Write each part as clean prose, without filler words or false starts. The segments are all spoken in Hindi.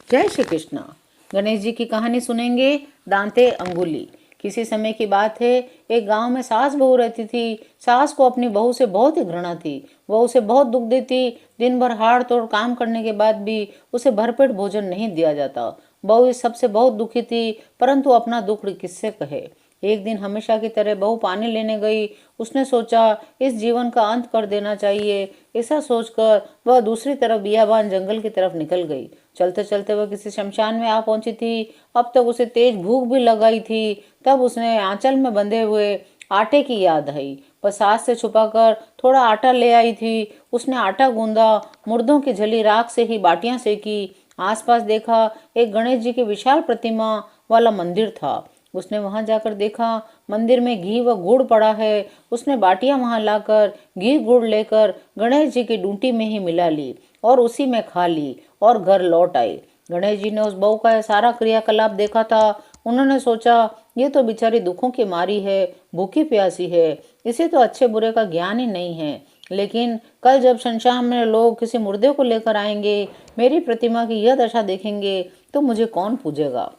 जय श्री कृष्ण। गणेश जी की कहानी सुनेंगे। दांते अंगुली। किसी समय की बात है, एक गांव में सास बहू रहती थी। सास को अपनी बहू से बहुत ही घृणा थी। वह उसे बहुत दुख देती। दिन भर हाड़ तोड़ काम करने के बाद भी उसे भरपेट भोजन नहीं दिया जाता। बहू इस सबसे बहुत दुखी थी, परंतु अपना दुख किससे कहे। एक दिन हमेशा की तरह बहू पानी लेने गई। उसने सोचा इस जीवन का अंत कर देना चाहिए। ऐसा सोचकर वह दूसरी तरफ बियाबान जंगल की तरफ निकल गई। चलते चलते वह किसी शमशान में आ पहुंची थी। अब तक उसे तेज भूख भी लगाई थी। तब उसने आंचल में बंधे हुए आटे की याद आई। वह सास से छुपाकर थोड़ा आटा ले आई थी। उसने आटा गूंदा, मुर्दों की जली राख से ही बाटियां सेकी। आसपास देखा, एक गणेश जी की विशाल प्रतिमा वाला मंदिर था। उसने वहां जाकर देखा, मंदिर में घी व गुड़ पड़ा है। उसने बाटियां वहां लाकर घी गुड़ लेकर गणेश जी की डूंटी में ही मिला ली और उसी में खा ली और घर लौट आई। गणेश जी ने उस बहू का यह सारा क्रियाकलाप देखा था। उन्होंने सोचा, ये तो बेचारी दुखों की मारी है, भूखी प्यासी है, इसे तो अच्छे बुरे का ज्ञान ही नहीं है। लेकिन कल जब शमशान में लोग किसी मुर्दे को लेकर आएंगे, मेरी प्रतिमा की यह दशा देखेंगे, तो मुझे कौन पूजेगा।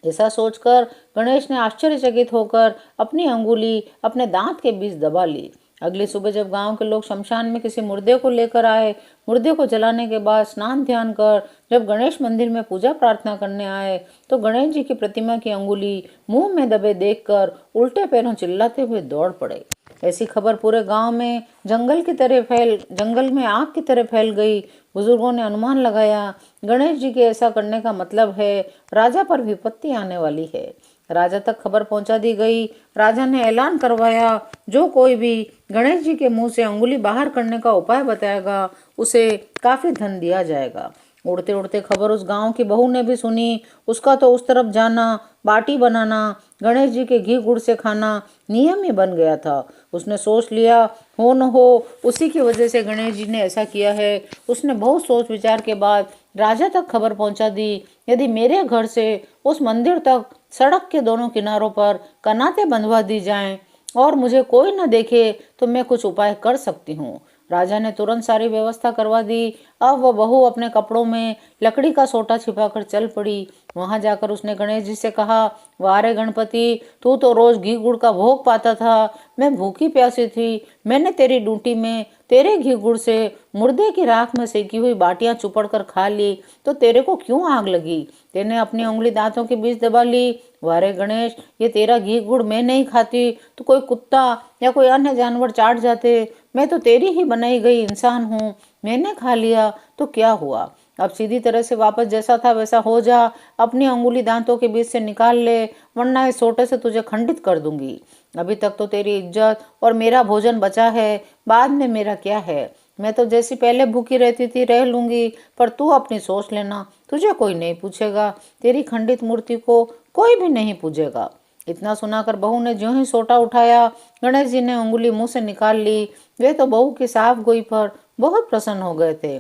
ऐसा सोचकर गणेश ने आश्चर्यचकित होकर अपनी अंगुली अपने दांत के बीच दबा ली। अगली सुबह जब गांव के लोग शमशान में किसी मुर्दे को लेकर आए, मुर्दे को जलाने के बाद स्नान ध्यान कर जब गणेश मंदिर में पूजा प्रार्थना करने आए, तो गणेश जी की प्रतिमा की अंगुली मुंह में दबे देखकर उल्टे पैरों चिल्लाते हुए दौड़ पड़े। ऐसी खबर पूरे गांव में जंगल में आग की तरह फैल गई। बुजुर्गों ने अनुमान लगाया, गणेश जी के ऐसा करने का मतलब है राजा पर विपत्ति आने वाली है। राजा तक खबर पहुंचा दी गई। राजा ने ऐलान करवाया, जो कोई भी गणेश जी के मुंह से अंगुली बाहर करने का उपाय बताएगा, उसे काफी धन दिया जाएगा। उड़ते उड़ते खबर उस गांव की बहू ने भी सुनी। उसका तो उस तरफ जाना, बाटी बनाना, गणेश जी के घी गुड़ से खाना नियम ही बन गया था। उसने सोच लिया, हो न हो उसी की वजह से गणेश जी ने ऐसा किया है। उसने बहुत सोच विचार के बाद राजा तक खबर पहुंचा दी, यदि मेरे घर से उस मंदिर तक सड़क के दोनों किनारों पर कनाते बंधवा दी जाएं और मुझे कोई न देखे, तो मैं कुछ उपाय कर सकती हूँ। राजा ने तुरंत सारी व्यवस्था करवा दी। अब वह बहू अपने कपड़ों में लकड़ी का सोटा छिपाकर चल पड़ी। वहां जाकर उसने गणेश जी से कहा, वारे गणपति, तू तो रोज घी गुड़ का भोग पाता था, मैं भूखी प्यासी थी। मैंने तेरी डूंटी में तेरे घी गुड़ से मुर्दे की राख में सेकी हुई बाटियां चुपड़ कर खा ली, तो तेरे को क्यों आग लगी। तेने अपनी उंगली दांतों के बीच दबा ली। वारे गणेश, ये तेरा घी गुड़ मैं नहीं खाती तो कोई कुत्ता या कोई अन्य जानवर चाट जाते। मैं तो तेरी ही बनाई गई इंसान हूँ, मैंने खा लिया तो क्या हुआ। अब सीधी तरह से वापस जैसा था वैसा हो जा। अपनी अंगुली दांतों के बीच से निकाल ले, वरना इस सोटे से तुझे खंडित कर दूंगी। अभी तक तो तेरी इज्जत और मेरा भोजन बचा है, बाद में मेरा क्या है। मैं तो जैसी पहले भूखी रहती थी रह लूंगी, पर तू अपनी सोच लेना, तुझे कोई नहीं पूछेगा। तेरी खंडित मूर्ति को कोई भी नहीं पूजेगा। इतना सुनाकर बहू ने ज्यों ही सोटा उठाया, गणेश जी ने उंगली मुंह से निकाल ली। वे तो बहू की साफ गोई पर बहुत प्रसन्न हो गए थे।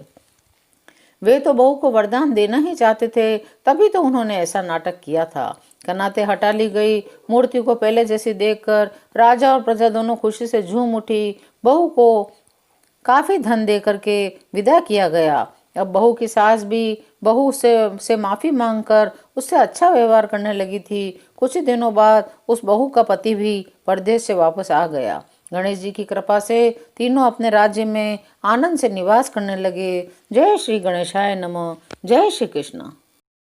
वे तो बहू को वरदान देना ही चाहते थे, तभी तो उन्होंने ऐसा नाटक किया था। कनाते हटा ली गई। मूर्ति को पहले जैसी देखकर राजा और प्रजा दोनों खुशी से झूम उठी। बहू को काफी धन दे करके विदा किया गया। अब बहू की सास भी बहू से माफी मांगकर उससे अच्छा व्यवहार करने लगी थी। कुछ ही दिनों बाद उस बहू का पति भी परदेश से वापस आ गया। गणेश जी की कृपा से तीनों अपने राज्य में आनंद से निवास करने लगे। जय श्री गणेशाय नमः। जय श्री कृष्ण।